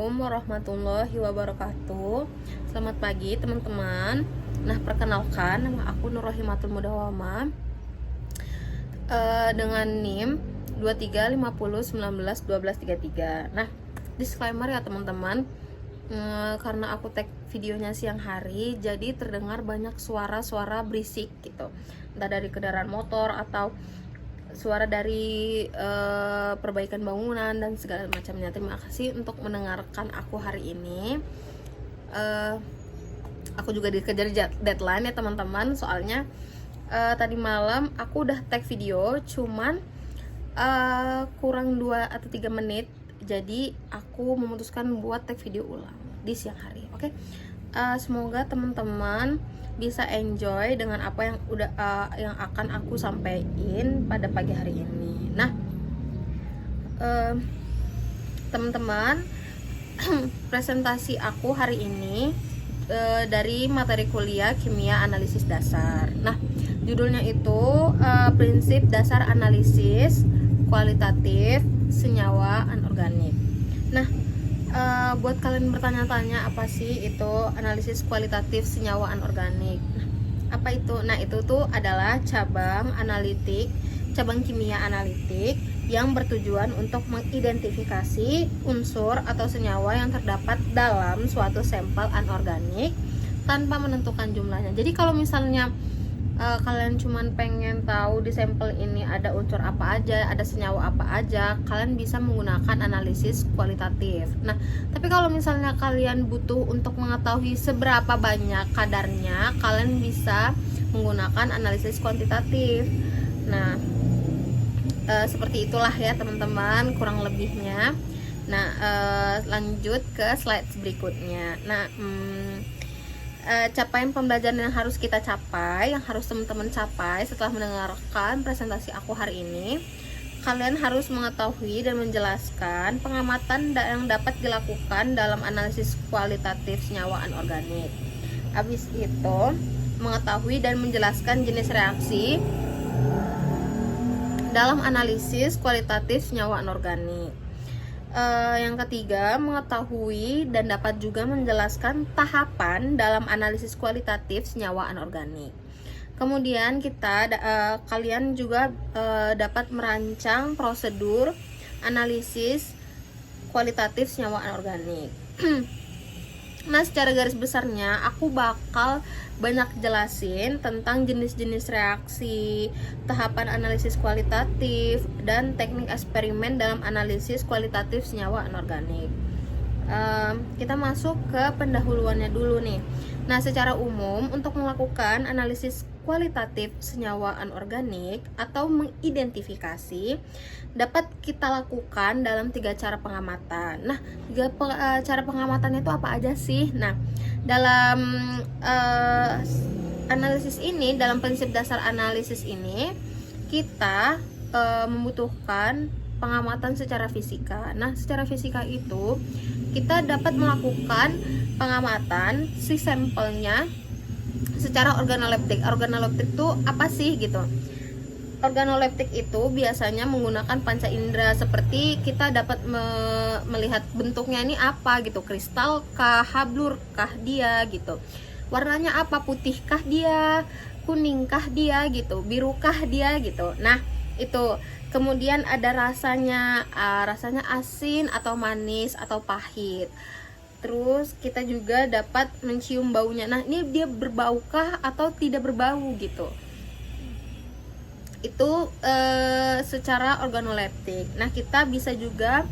Assalamualaikum warahmatullahi wabarakatuh. Selamat pagi teman-teman. Nah, perkenalkan, nama aku Nur Rohimatul Mudawama, dengan NIM 2350191233. Nah, disclaimer ya teman-teman, karena aku tag videonya siang hari, jadi terdengar banyak suara-suara berisik gitu, entah dari kendaraan motor atau suara dari perbaikan bangunan dan segala macamnya. Terima kasih untuk mendengarkan aku hari ini. Aku juga dikejar deadline ya teman-teman, soalnya tadi malam aku udah tag video, cuman kurang 2 atau 3 menit, jadi aku memutuskan buat tag video ulang di siang hari. Oke. Semoga teman-teman bisa enjoy dengan apa yang yang akan aku sampaikan pada pagi hari ini. Nah, teman-teman, presentasi aku hari ini dari materi kuliah kimia analisis dasar. Nah, judulnya itu prinsip dasar analisis kualitatif senyawa anorganik. Nah, buat kalian bertanya-tanya apa sih itu analisis kualitatif senyawa anorganik? Nah, apa itu? Nah, itu tuh adalah cabang kimia analitik yang bertujuan untuk mengidentifikasi unsur atau senyawa yang terdapat dalam suatu sampel anorganik tanpa menentukan jumlahnya. Jadi kalau misalnya kalian cuman pengen tahu di sampel ini ada unsur apa aja, ada senyawa apa aja, kalian bisa menggunakan analisis kualitatif. Nah, tapi kalau misalnya kalian butuh untuk mengetahui seberapa banyak kadarnya, kalian bisa menggunakan analisis kuantitatif. Nah, seperti itulah ya teman-teman kurang lebihnya. Nah, lanjut ke slide berikutnya. Nah, capaian pembelajaran yang harus kita capai, yang harus teman-teman capai setelah mendengarkan presentasi aku hari ini, kalian harus mengetahui dan menjelaskan pengamatan yang dapat dilakukan dalam analisis kualitatif senyawa anorganik. Habis itu, mengetahui dan menjelaskan jenis reaksi dalam analisis kualitatif senyawa anorganik. Yang ketiga, mengetahui dan dapat juga menjelaskan tahapan dalam analisis kualitatif senyawa anorganik. Kemudian kalian juga dapat merancang prosedur analisis kualitatif senyawa anorganik. Nah, secara garis besarnya aku bakal banyak jelasin tentang jenis-jenis reaksi, tahapan analisis kualitatif, dan teknik eksperimen dalam analisis kualitatif senyawa anorganik. Kita masuk ke pendahuluannya dulu nih. Nah, secara umum untuk melakukan analisis kualitatif senyawa anorganik atau mengidentifikasi dapat kita lakukan dalam 3 cara pengamatan. Nah, 3 cara pengamatannya itu apa aja sih? Nah, dalam analisis ini, dalam prinsip dasar analisis ini, kita membutuhkan pengamatan secara fisika. Nah, secara fisika itu kita dapat melakukan pengamatan si sampelnya secara organoleptik. Organoleptik itu apa sih gitu? Organoleptik itu biasanya menggunakan panca indera, seperti kita dapat melihat bentuknya ini apa gitu, kristal kah, hablur kah dia gitu, warnanya apa, putih kah dia, kuning kah dia gitu, biru kah dia gitu. Nah, itu kemudian ada rasanya asin atau manis atau pahit. Terus kita juga dapat mencium baunya. Nah, ini dia berbaukah atau tidak berbau gitu. Itu secara organoleptik. Nah, kita bisa juga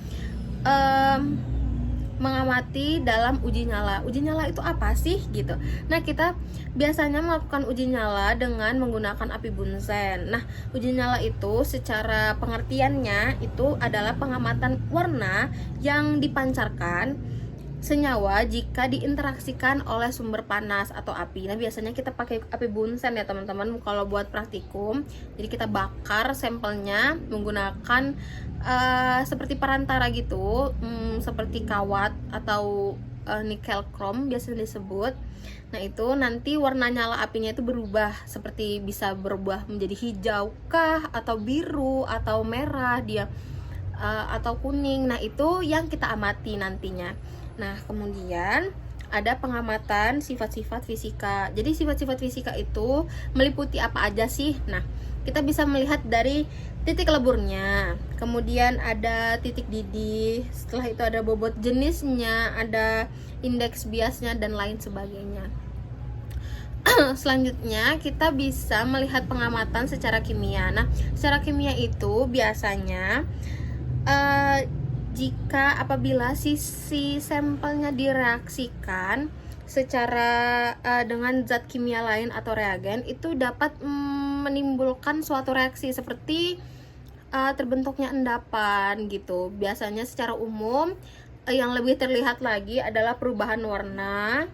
mengamati dalam uji nyala. Uji nyala itu apa sih gitu. Nah, kita biasanya melakukan uji nyala dengan menggunakan api bunsen. Nah, uji nyala itu secara pengertiannya itu adalah pengamatan warna yang dipancarkan senyawa jika diinteraksikan oleh sumber panas atau api. Nah, biasanya kita pakai api bunsen ya teman-teman kalau buat praktikum. Jadi kita bakar sampelnya menggunakan seperti perantara gitu, seperti kawat atau nikel krom biasanya disebut. Nah, itu nanti warna nyala apinya itu berubah, seperti bisa berubah menjadi hijau kah, atau biru, atau merah dia, atau kuning. Nah, itu yang kita amati nantinya. Nah, kemudian ada pengamatan sifat-sifat fisika. Jadi sifat-sifat fisika itu meliputi apa aja sih? Nah, kita bisa melihat dari titik leburnya, kemudian ada titik didih, setelah itu ada bobot jenisnya, ada indeks biasnya, dan lain sebagainya. Selanjutnya kita bisa melihat pengamatan secara kimia. Nah, secara kimia itu biasanya jika apabila si sampelnya direaksikan secara dengan zat kimia lain atau reagen, itu dapat menimbulkan suatu reaksi seperti terbentuknya endapan gitu. Biasanya secara umum yang lebih terlihat lagi adalah perubahan warna,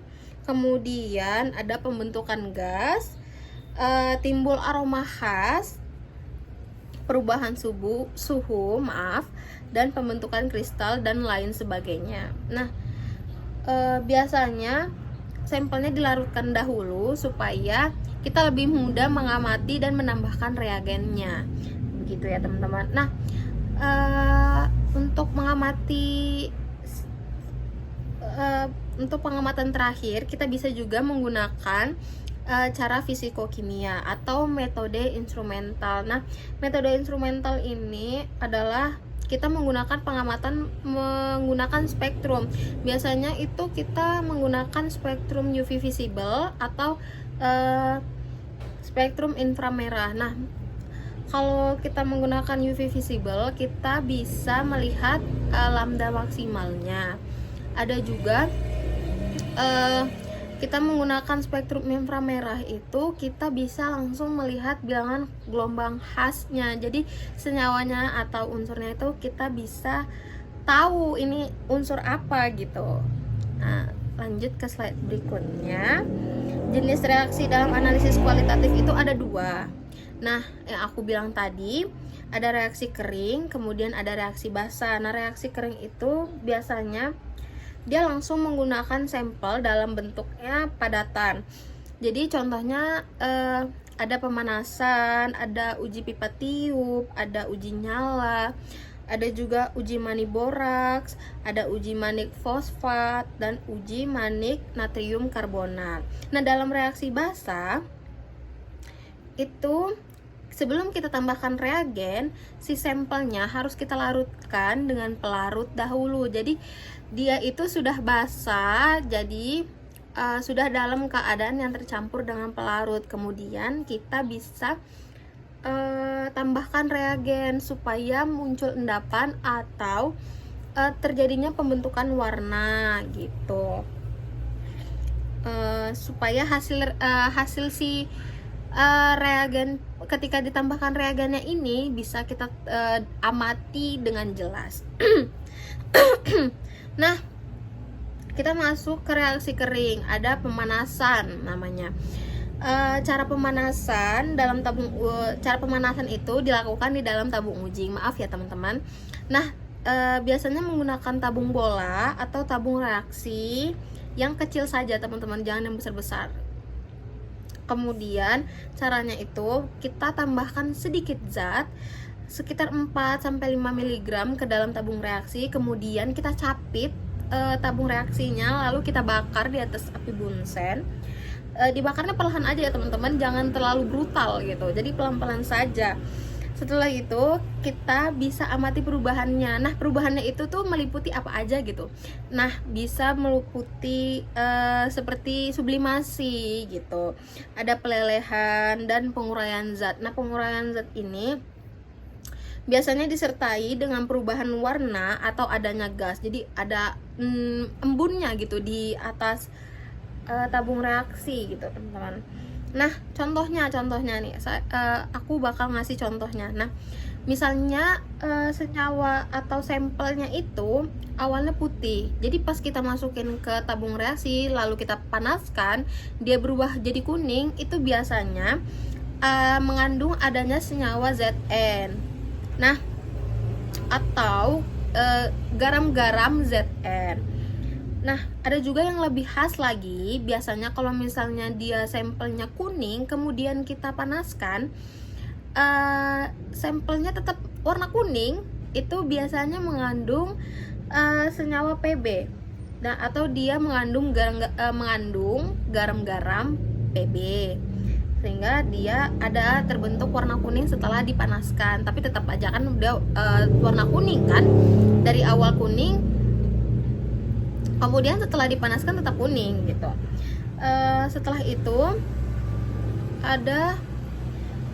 kemudian ada pembentukan gas, timbul aroma khas, perubahan suhu, dan pembentukan kristal dan lain sebagainya. Nah, biasanya sampelnya dilarutkan dahulu supaya kita lebih mudah mengamati dan menambahkan reagennya. Begitu ya, teman-teman. Nah, untuk mengamati untuk pengamatan terakhir, kita bisa juga menggunakan cara fisikokimia atau metode instrumental. Nah, metode instrumental ini adalah kita menggunakan pengamatan menggunakan spektrum. Biasanya itu kita menggunakan spektrum UV visible atau spektrum inframerah. Nah, kalau kita menggunakan UV visible, kita bisa melihat lambda maksimalnya. Ada juga kita menggunakan spektrum inframerah itu kita bisa langsung melihat bilangan gelombang khasnya. Jadi senyawanya atau unsurnya itu kita bisa tahu ini unsur apa gitu. Nah, lanjut ke slide berikutnya. Jenis reaksi dalam analisis kualitatif itu ada dua. Nah, yang aku bilang tadi ada reaksi kering, kemudian ada reaksi basah. Nah, reaksi kering itu biasanya dia langsung menggunakan sampel dalam bentuknya padatan. Jadi contohnya ada pemanasan, ada uji pipa tiup, ada uji nyala, ada juga uji manik boraks, ada uji manik fosfat, dan uji manik natrium karbonat. Nah, dalam reaksi basah itu sebelum kita tambahkan reagen, si sampelnya harus kita larutkan dengan pelarut dahulu. Jadi dia itu sudah basah, jadi sudah dalam keadaan yang tercampur dengan pelarut. Kemudian kita bisa tambahkan reagen supaya muncul endapan atau terjadinya pembentukan warna gitu. Supaya hasil si reagen, ketika ditambahkan reagennya ini bisa kita amati dengan jelas. Nah, kita masuk ke reaksi kering. Ada pemanasan namanya. Cara pemanasan dalam cara pemanasan itu dilakukan di dalam tabung uji. Maaf ya teman-teman. Nah, biasanya menggunakan tabung bola atau tabung reaksi yang kecil saja teman-teman, jangan yang besar-besar. Kemudian caranya itu kita tambahkan sedikit zat sekitar 4-5 mg ke dalam tabung reaksi, kemudian kita capit tabung reaksinya, lalu kita bakar di atas api bunsen. Dibakarnya perlahan aja ya teman-teman, jangan terlalu brutal gitu, jadi pelan-pelan saja. Setelah itu kita bisa amati perubahannya. Nah, perubahannya itu tuh meliputi apa aja gitu. Nah, bisa meliputi seperti sublimasi gitu, ada pelelehan dan penguraian zat. Nah, penguraian zat ini biasanya disertai dengan perubahan warna atau adanya gas. Jadi ada embunnya gitu di atas tabung reaksi gitu teman-teman. Nah, contohnya nih, aku bakal ngasih contohnya. Nah, misalnya senyawa atau sampelnya itu awalnya putih. Jadi pas kita masukin ke tabung reaksi lalu kita panaskan, dia berubah jadi kuning. Itu biasanya mengandung adanya senyawa Zn. Nah, atau garam-garam Zn. Nah, ada juga yang lebih khas lagi. Biasanya kalau misalnya dia sampelnya kuning, kemudian kita panaskan, sampelnya tetap warna kuning, itu biasanya mengandung senyawa Pb. Nah, atau dia mengandung garam-garam Pb, sehingga dia ada terbentuk warna kuning setelah dipanaskan. Tapi tetap aja kan udah warna kuning kan, dari awal kuning, kemudian setelah dipanaskan tetap kuning gitu. Setelah itu ada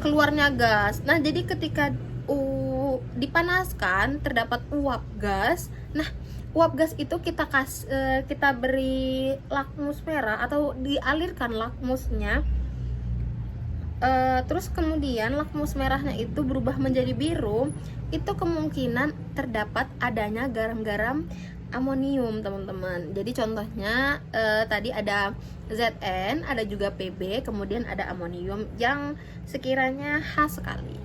keluarnya gas. Nah, jadi ketika dipanaskan terdapat uap gas. Nah, uap gas itu kita beri lakmus merah atau dialirkan lakmusnya. Terus kemudian lakmus merahnya itu berubah menjadi biru. Itu kemungkinan terdapat adanya garam-garam amonium, teman-teman. Jadi contohnya tadi ada Zn, ada juga Pb, kemudian ada amonium yang sekiranya khas sekali.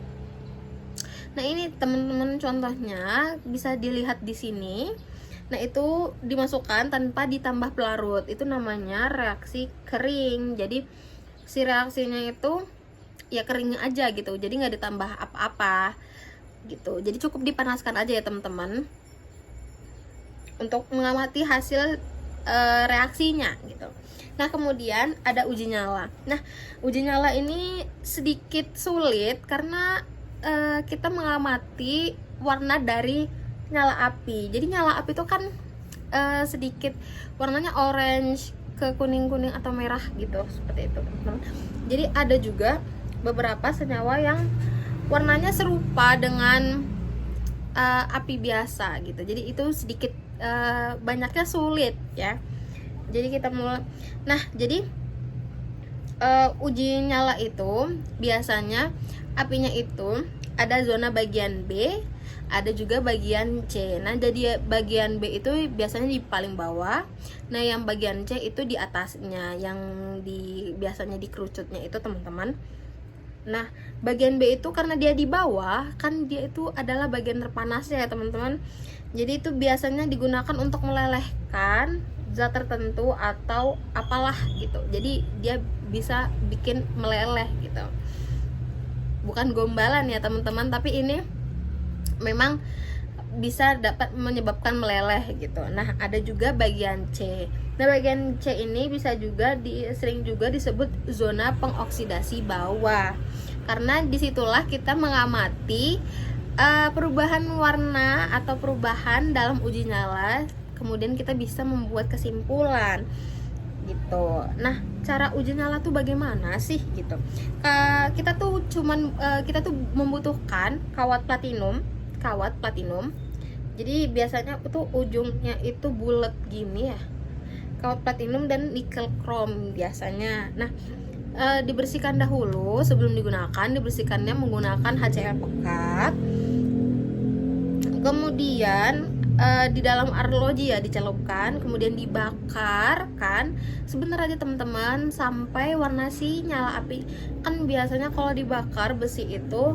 Nah, ini teman-teman contohnya bisa dilihat di sini. Nah, itu dimasukkan tanpa ditambah pelarut. Itu namanya reaksi kering. Jadi si reaksinya itu ya kering aja gitu. Jadi nggak ditambah apa-apa gitu. Jadi cukup dipanaskan aja ya teman-teman untuk mengamati hasil reaksinya gitu. Nah, kemudian ada uji nyala. Nah, uji nyala ini sedikit sulit karena kita mengamati warna dari nyala api. Jadi nyala api itu kan sedikit warnanya orange ke kuning-kuning atau merah gitu, seperti itu teman-teman. Jadi ada juga beberapa senyawa yang warnanya serupa dengan api biasa gitu. Jadi itu sedikit banyaknya sulit ya. Jadi kita mulai. Nah, jadi uji nyala itu biasanya apinya itu ada zona bagian B, ada juga bagian C. Nah, jadi bagian B itu biasanya di paling bawah. Nah, yang bagian C itu di atasnya, yang biasanya di kerucutnya itu teman-teman. Nah, bagian B itu karena dia di bawah, kan dia itu adalah bagian terpanasnya ya teman-teman. Jadi itu biasanya digunakan untuk melelehkan zat tertentu atau apalah gitu. Jadi dia bisa bikin meleleh gitu. Bukan gombalan ya teman-teman, tapi ini memang bisa dapat menyebabkan meleleh gitu. Nah, ada juga bagian C. Nah, bagian C ini bisa juga sering juga disebut zona pengoksidasi bawah. Karena disitulah kita mengamati perubahan warna atau perubahan dalam uji nyala. Kemudian kita bisa membuat kesimpulan gitu. Nah, cara uji nyala tuh bagaimana sih gitu? Kita tuh membutuhkan kawat platinum. Jadi biasanya itu ujungnya itu bulat gini ya. Kawat platinum dan nikel krom biasanya. Nah, dibersihkan dahulu sebelum digunakan. Dibersihkannya menggunakan HCl pekat. Kemudian di dalam arloji ya dicelupkan, kemudian dibakar kan sebentar aja teman-teman sampai warna si nyala api. Kan biasanya kalau dibakar besi itu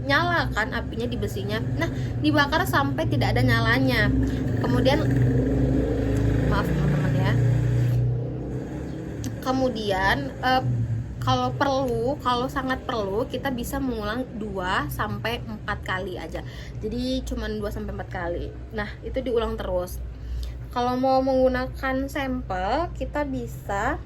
nyala kan apinya di besinya. Nah, dibakar sampai tidak ada nyalanya. Kemudian maaf teman-teman ya. Kemudian kalau sangat perlu kita bisa mengulang 2 sampai 4 kali aja. Jadi cuman 2 sampai 4 kali. Nah, itu diulang terus. Kalau mau menggunakan sampel, kita bisa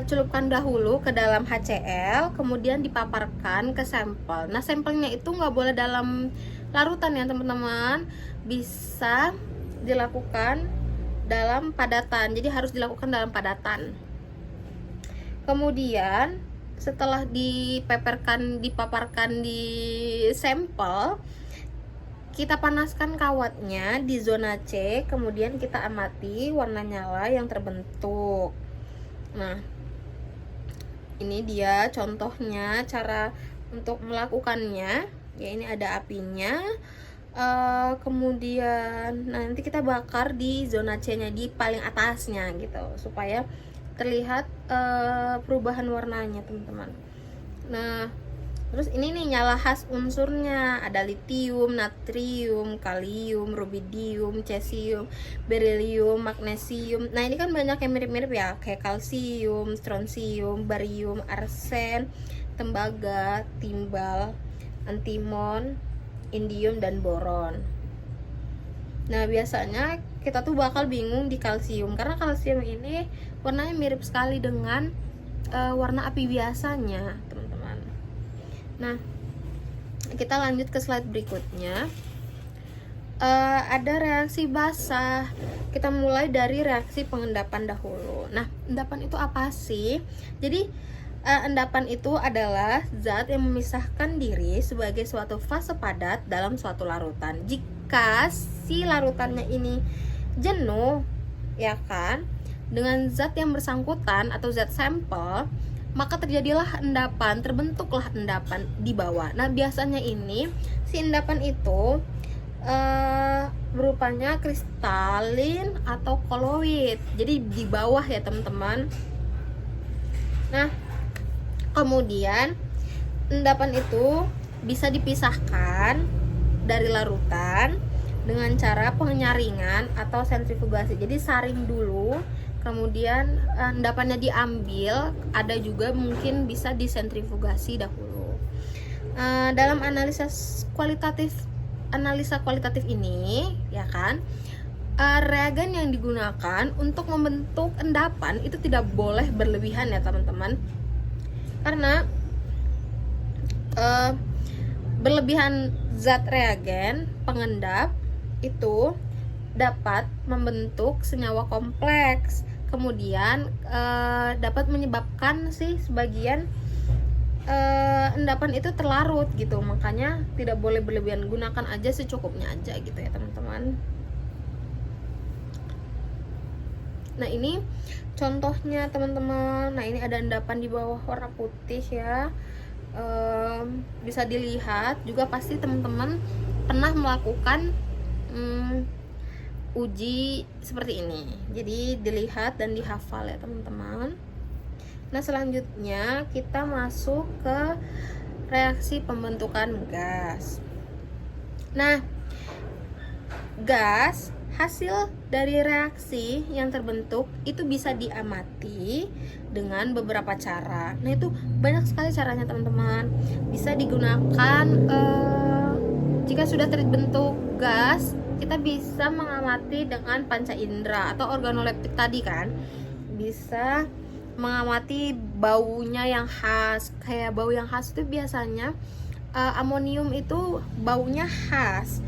celupkan dahulu ke dalam HCl, kemudian dipaparkan ke sampel. Nah, sampelnya itu nggak boleh dalam larutan ya teman-teman. Bisa dilakukan dalam padatan. Jadi harus dilakukan dalam padatan. Kemudian setelah dipaparkan di sampel, kita panaskan kawatnya di zona C, kemudian kita amati warna nyala yang terbentuk. Nah, ini dia contohnya cara untuk melakukannya. Ya, ini ada apinya. Kemudian nanti kita bakar di zona C-nya, di paling atasnya gitu, supaya terlihat perubahan warnanya teman-teman. Nah, terus ini nih nyala khas unsurnya, ada litium, natrium, kalium, rubidium, cesium, berilium, magnesium. Nah, ini kan banyak yang mirip-mirip ya, kayak kalsium, strontium, barium, arsen, tembaga, timbal, antimon, indium, dan boron. Nah, biasanya kita tuh bakal bingung di kalsium, karena kalsium ini warnanya mirip sekali dengan warna api biasanya, teman-teman. Nah, kita lanjut ke slide berikutnya. Ada reaksi basah. Kita mulai dari reaksi pengendapan dahulu. Nah, endapan itu apa sih? Jadi endapan itu adalah zat yang memisahkan diri sebagai suatu fase padat dalam suatu larutan. Jika si larutannya ini jenuh, ya kan, dengan zat yang bersangkutan atau zat sampel, maka terjadilah endapan, terbentuklah endapan di bawah. Nah, biasanya ini si endapan itu berupanya kristalin atau koloid, jadi di bawah ya teman-teman. Nah, kemudian endapan itu bisa dipisahkan dari larutan dengan cara penyaringan atau sentrifugasi. Jadi saring dulu, kemudian endapannya diambil. Ada juga mungkin bisa disentrifugasi dahulu. Dalam analisa kualitatif ini, ya kan, reagen yang digunakan untuk membentuk endapan itu tidak boleh berlebihan ya teman-teman, karena berlebihan zat reagen pengendap itu dapat membentuk senyawa kompleks, kemudian dapat menyebabkan sebagian endapan itu terlarut gitu. Makanya tidak boleh berlebihan, gunakan aja secukupnya aja gitu ya teman-teman. Nah, ini contohnya teman-teman. Nah, ini ada endapan di bawah warna putih ya, bisa dilihat. Juga pasti teman-teman pernah melakukan uji seperti ini, jadi dilihat dan dihafal ya teman-teman. Nah, selanjutnya kita masuk ke reaksi pembentukan gas. Nah, gas hasil dari reaksi yang terbentuk itu bisa diamati dengan beberapa cara. Nah, itu banyak sekali caranya teman-teman. Bisa digunakan jika sudah terbentuk gas, kita bisa mengamati dengan panca indera atau organoleptik tadi kan. Bisa mengamati baunya yang khas. Kayak bau yang khas itu biasanya amonium itu baunya khas,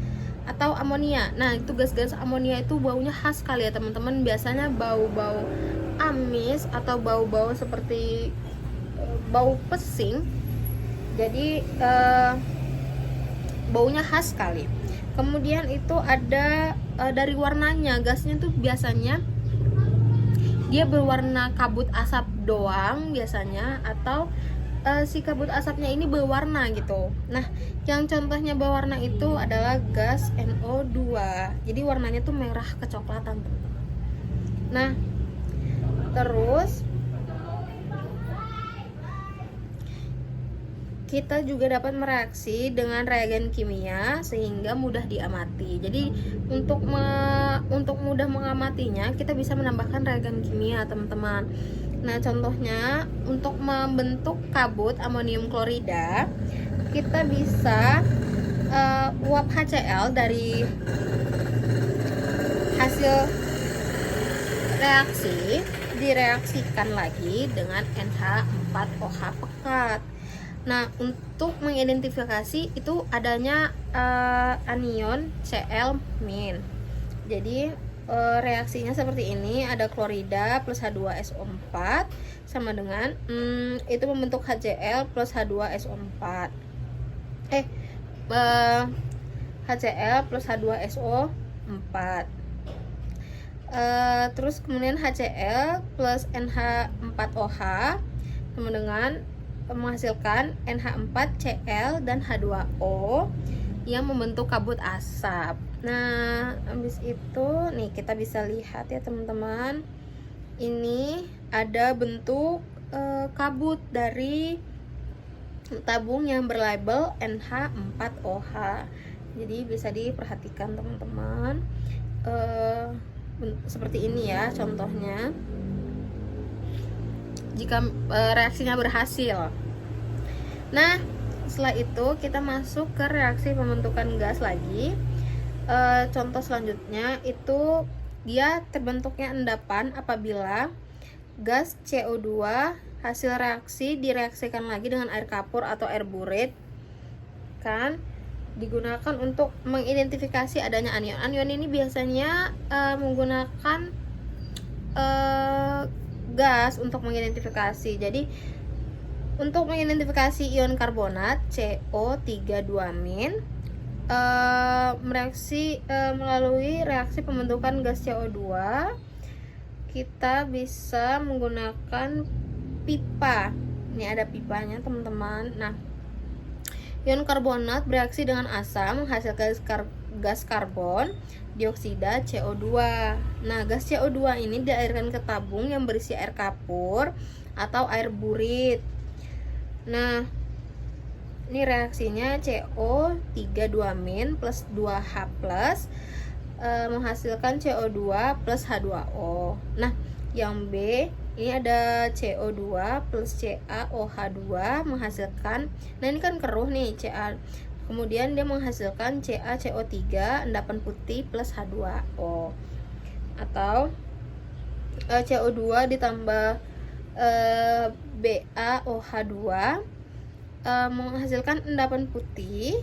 atau amonia. Nah, itu gas-gas amonia itu baunya khas sekali ya teman-teman. Biasanya bau-bau amis atau bau-bau seperti bau pesing. Jadi baunya khas sekali. Kemudian itu ada dari warnanya. Gasnya tuh biasanya dia berwarna kabut asap doang biasanya, atau si kabut asapnya ini berwarna gitu. Nah, yang contohnya berwarna itu adalah gas NO2. Jadi warnanya tuh merah kecoklatan, teman-teman. Nah, terus kita juga dapat mereaksi dengan reagen kimia sehingga mudah diamati. Jadi untuk mudah mengamatinya, kita bisa menambahkan reagen kimia, teman-teman. Nah, contohnya untuk membentuk kabut amonium klorida, kita bisa uap HCl dari hasil reaksi direaksikan lagi dengan NH4OH pekat. Nah, untuk mengidentifikasi itu adanya anion Cl-. Jadi reaksinya seperti ini, ada klorida plus H2SO4 sama dengan itu membentuk HCl plus H2SO4. HCl plus H2SO4. Terus kemudian HCl plus NH4OH sama dengan menghasilkan NH4Cl dan H2O yang membentuk kabut asap. Nah, habis itu nih kita bisa lihat ya teman-teman, ini ada bentuk kabut dari tabung yang berlabel NH4OH. Jadi bisa diperhatikan teman-teman, seperti ini ya contohnya jika reaksinya berhasil. Nah, setelah itu kita masuk ke reaksi pembentukan gas lagi. Contoh selanjutnya itu dia terbentuknya endapan apabila gas CO2 hasil reaksi direaksikan lagi dengan air kapur atau air burit, kan, digunakan untuk mengidentifikasi adanya anion. Anion ini biasanya menggunakan gas untuk mengidentifikasi. Jadi untuk mengidentifikasi ion karbonat CO32- melalui reaksi pembentukan gas CO2, kita bisa menggunakan pipa. Ini ada pipanya, teman-teman. Nah, ion karbonat bereaksi dengan asam menghasilkan gas karbon dioksida CO2. Nah, gas CO2 ini diairkan ke tabung yang berisi air kapur atau air burit. Nah, ini reaksinya CO32- plus 2H plus menghasilkan CO2 plus H2O. Nah, yang B ini ada CO2 plus CaOH2 menghasilkan, nah ini kan keruh nih, Ca. Kemudian dia menghasilkan CaCO3 endapan putih plus H2O. Atau CO2 ditambah BaOH2 menghasilkan endapan putih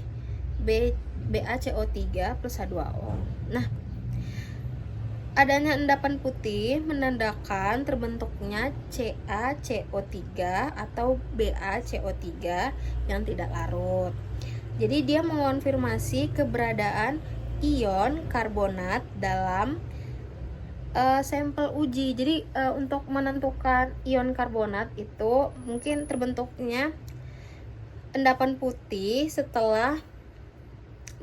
BaCO3 plus H2O. Nah, adanya endapan putih menandakan terbentuknya CaCO3 atau BaCO3 yang tidak larut. Jadi dia mengonfirmasi keberadaan ion karbonat dalam sampel uji. Jadi untuk menentukan ion karbonat itu mungkin terbentuknya endapan putih setelah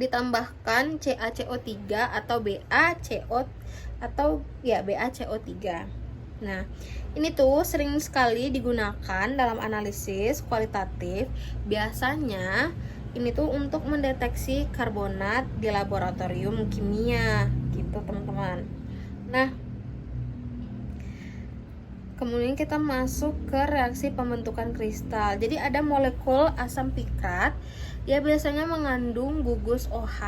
ditambahkan CaCO3 atau BaCO3. Nah, ini tuh sering sekali digunakan dalam analisis kualitatif. Biasanya ini tuh untuk mendeteksi karbonat di laboratorium kimia gitu, teman-teman. Nah, kemudian kita masuk ke reaksi pembentukan kristal. Jadi ada molekul asam pikrat, dia biasanya mengandung gugus OH.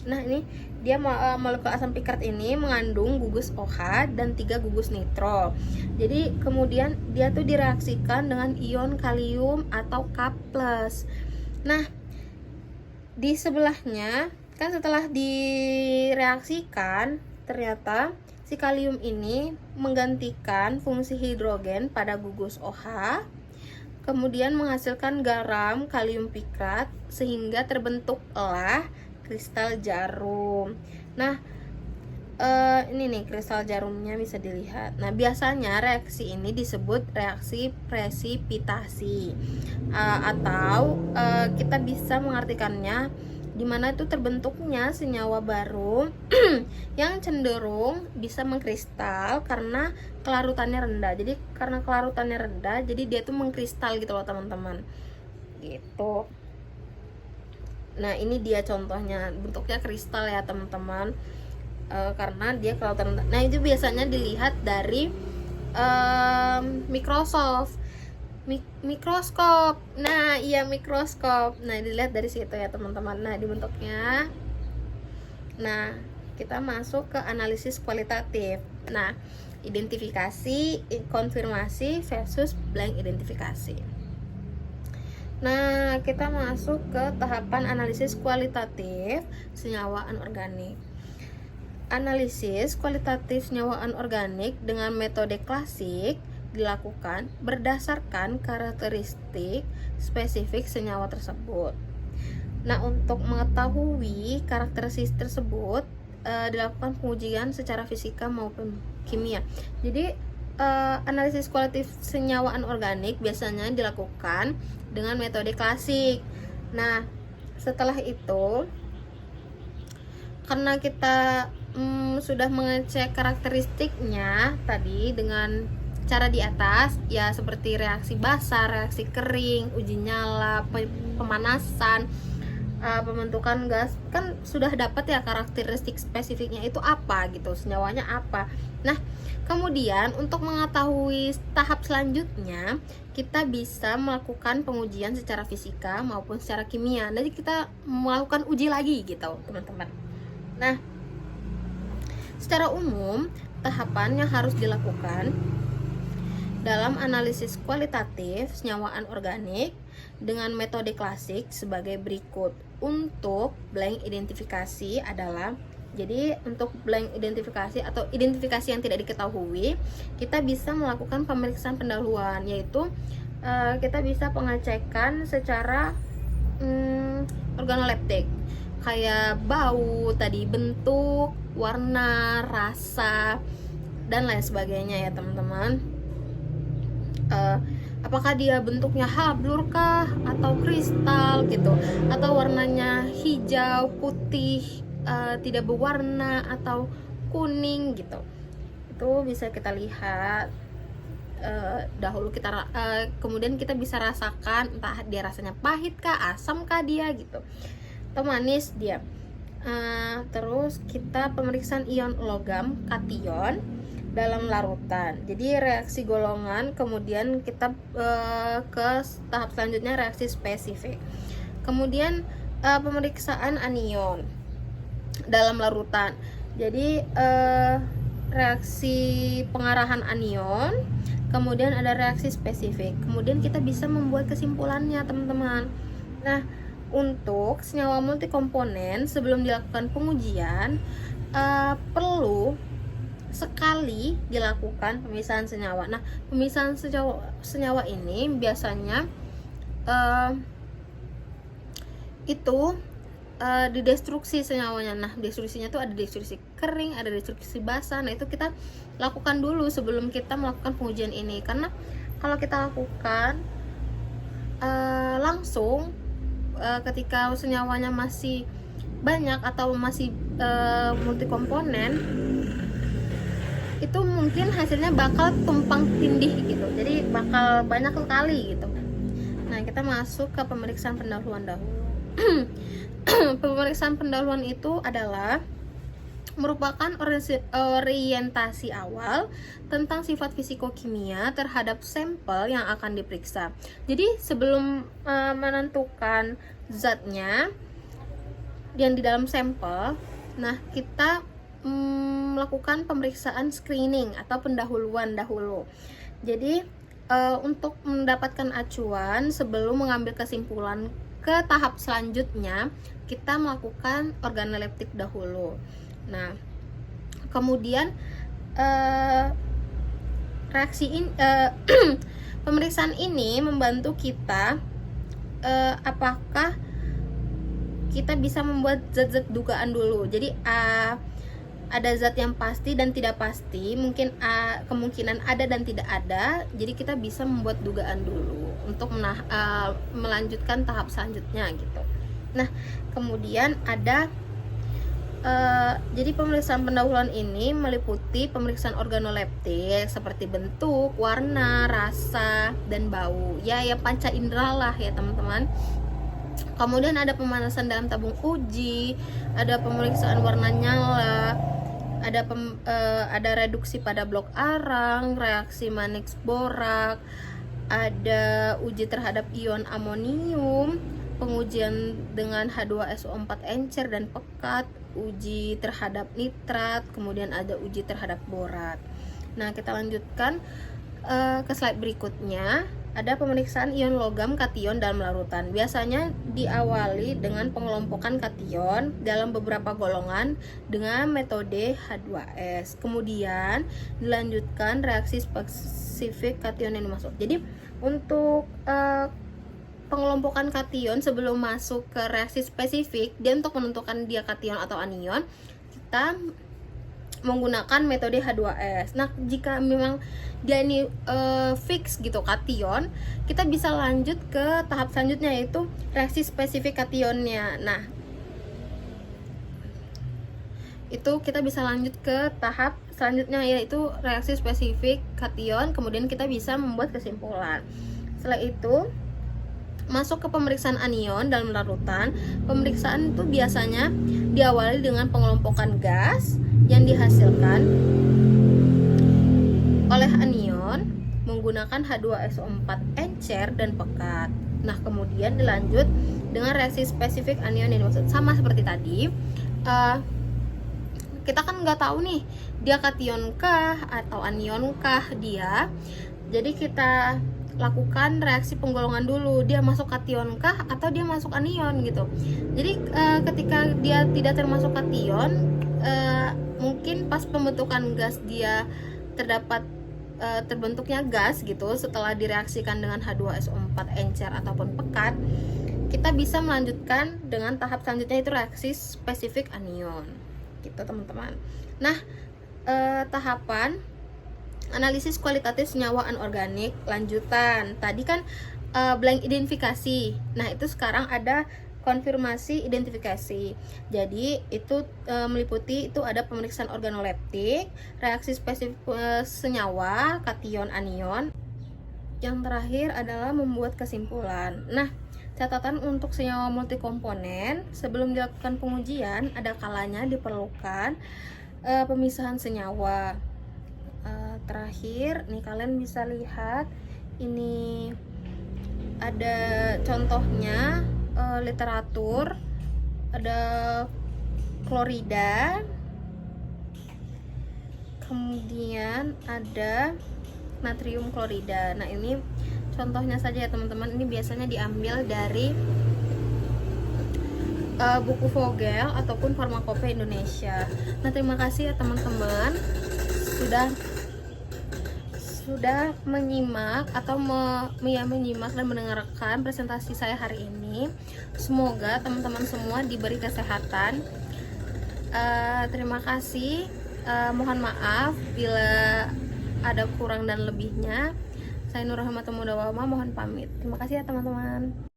Nah, ini dia molekul asam pikrat ini mengandung gugus OH dan 3 gugus nitro. Jadi kemudian dia tuh direaksikan dengan ion kalium atau K+. Nah, di sebelahnya kan setelah direaksikan ternyata si kalium ini menggantikan fungsi hidrogen pada gugus OH, kemudian menghasilkan garam kalium pikrat sehingga terbentuklah kristal jarum. Nah, ini nih kristal jarumnya bisa dilihat. Nah, biasanya reaksi ini disebut reaksi presipitasi, atau kita bisa mengartikannya di mana itu terbentuknya senyawa baru yang cenderung bisa mengkristal karena kelarutannya rendah. Jadi karena kelarutannya rendah, jadi dia tuh mengkristal gitu loh, teman-teman. Gitu. Nah, ini dia contohnya, bentuknya kristal ya, teman-teman. Karena dia kelautan rendah. Nah, itu biasanya dilihat dari mikroskop. Nah, iya, mikroskop. Nah, dilihat dari situ ya, teman-teman. Nah, dibentuknya. Nah, kita masuk ke analisis kualitatif. Nah, identifikasi, konfirmasi versus blank identifikasi. Nah, kita masuk ke tahapan analisis kualitatif senyawa anorganik. Analisis kualitatif senyawa anorganik dengan metode klasik dilakukan berdasarkan karakteristik spesifik senyawa tersebut. Nah, untuk mengetahui karakteristik tersebut dilakukan pengujian secara fisika maupun kimia. Jadi analisis kualitatif senyawa anorganik biasanya dilakukan dengan metode klasik. Nah, setelah itu karena kita sudah mengecek karakteristiknya tadi dengan cara di atas, ya seperti reaksi basah, reaksi kering, uji nyala, pemanasan, pembentukan gas, kan sudah dapat ya karakteristik spesifiknya itu apa gitu, senyawanya apa. Nah, kemudian untuk mengetahui tahap selanjutnya, kita bisa melakukan pengujian secara fisika maupun secara kimia. Jadi kita melakukan uji lagi gitu, teman-teman. Nah, Secara umum, tahapan yang harus dilakukan dalam analisis kualitatif senyawa anorganik dengan metode klasik sebagai berikut. Untuk blank identifikasi adalah, jadi untuk blank identifikasi atau identifikasi yang tidak diketahui, kita bisa melakukan pemeriksaan pendahuluan, yaitu kita bisa pengecekan secara organoleptik, kayak bau tadi, bentuk, warna, rasa, dan lain sebagainya ya teman-teman. Apakah dia bentuknya hablur kah, atau kristal gitu, atau warnanya hijau, putih, tidak berwarna, atau kuning gitu. Itu bisa kita lihat dahulu, kemudian kita bisa rasakan entah dia rasanya pahit kah, asam kah dia gitu, atau manis dia. Terus kita pemeriksaan ion logam kation dalam larutan. Jadi reaksi golongan, kemudian kita ke tahap selanjutnya reaksi spesifik. Kemudian pemeriksaan anion dalam larutan. Jadi reaksi pengarahan anion, kemudian ada reaksi spesifik. Kemudian kita bisa membuat kesimpulannya, teman-teman. Nah, untuk senyawa multikomponen sebelum dilakukan pengujian perlu sekali dilakukan pemisahan senyawa. Nah, pemisahan senyawa ini biasanya itu didestruksi senyawanya. Nah, destruksinya tuh ada destruksi kering, ada destruksi basah. Nah, itu kita lakukan dulu sebelum kita melakukan pengujian ini, karena kalau kita lakukan langsung ketika senyawanya masih banyak atau masih multikomponen, itu mungkin hasilnya bakal tumpang tindih gitu, jadi bakal banyak sekali gitu. Nah, kita masuk ke pemeriksaan pendahuluan dahulu. Pemeriksaan pendahuluan itu adalah merupakan orientasi awal tentang sifat fisikokimia terhadap sampel yang akan diperiksa. Jadi sebelum menentukan zatnya yang di dalam sampel, nah kita melakukan pemeriksaan screening atau pendahuluan dahulu. Jadi untuk mendapatkan acuan sebelum mengambil kesimpulan ke tahap selanjutnya, kita melakukan organoleptik dahulu. Nah, kemudian pemeriksaan ini membantu kita apakah kita bisa membuat zat-zat dugaan dulu. Jadi ada zat yang pasti dan tidak pasti, mungkin kemungkinan ada dan tidak ada. Jadi kita bisa membuat dugaan dulu untuk melanjutkan tahap selanjutnya gitu. Nah, kemudian ada jadi pemeriksaan pendahuluan ini meliputi pemeriksaan organoleptik seperti bentuk, warna, rasa, dan bau. Ya, panca indera lah ya teman-teman. Kemudian ada pemanasan dalam tabung uji, ada pemeriksaan warna nyala, ada reduksi pada blok arang, reaksi Mannix borak, ada uji terhadap ion amonium, pengujian dengan H2SO4 encer dan pekat, uji terhadap nitrat, kemudian ada uji terhadap borat. Nah, kita lanjutkan ke slide berikutnya. Ada pemeriksaan ion logam kation dalam larutan. Biasanya diawali dengan pengelompokan kation dalam beberapa golongan dengan metode H2S. Kemudian dilanjutkan reaksi spesifik kation yang dimaksud. Jadi untuk pengelompokan kation sebelum masuk ke reaksi spesifik, dia untuk menentukan dia kation atau anion, kita menggunakan metode H2S. Nah, jika memang dia ini fix gitu kation, kita bisa lanjut ke tahap selanjutnya, yaitu reaksi spesifik kationnya. Nah, itu kita bisa lanjut ke tahap selanjutnya, yaitu reaksi spesifik kation, kemudian kita bisa membuat kesimpulan. Setelah itu masuk ke pemeriksaan anion dalam larutan. Pemeriksaan itu biasanya diawali dengan pengelompokan gas yang dihasilkan oleh anion menggunakan H2SO4 encer dan pekat. Nah, kemudian dilanjut dengan reaksi spesifik anion yang dimaksud. Sama seperti tadi, kita kan nggak tahu nih dia kation kah atau anion kah dia. Jadi kita lakukan reaksi penggolongan dulu, dia masuk kation kah atau dia masuk anion gitu. Jadi ketika dia tidak termasuk kation, mungkin pas pembentukan gas dia terbentuknya gas gitu setelah direaksikan dengan H2SO4 encer ataupun pekat, kita bisa melanjutkan dengan tahap selanjutnya, itu reaksi spesifik anion gitu teman-teman. Nah, tahapan analisis kualitatif senyawa anorganik lanjutan. Tadi kan blank identifikasi. Nah, itu sekarang ada konfirmasi identifikasi. Jadi itu meliputi itu ada pemeriksaan organoleptik, reaksi spesifik senyawa, kation, anion. Yang terakhir adalah membuat kesimpulan. Nah, catatan untuk senyawa multikomponen sebelum dilakukan pengujian, ada kalanya diperlukan pemisahan senyawa. Terakhir, nih kalian bisa lihat ini ada contohnya literatur, ada klorida, kemudian ada natrium klorida. Nah, ini contohnya saja ya teman-teman. Ini biasanya diambil dari buku Vogel ataupun Farmakope Indonesia. Nah, terima kasih ya teman-teman sudah menyimak atau menyimak dan mendengarkan presentasi saya hari ini. Semoga teman-teman semua diberi kesehatan. Terima kasih. Mohon maaf bila ada kurang dan lebihnya. Saya Nur Rahmatul Mudawama, mohon pamit. Terima kasih ya teman-teman.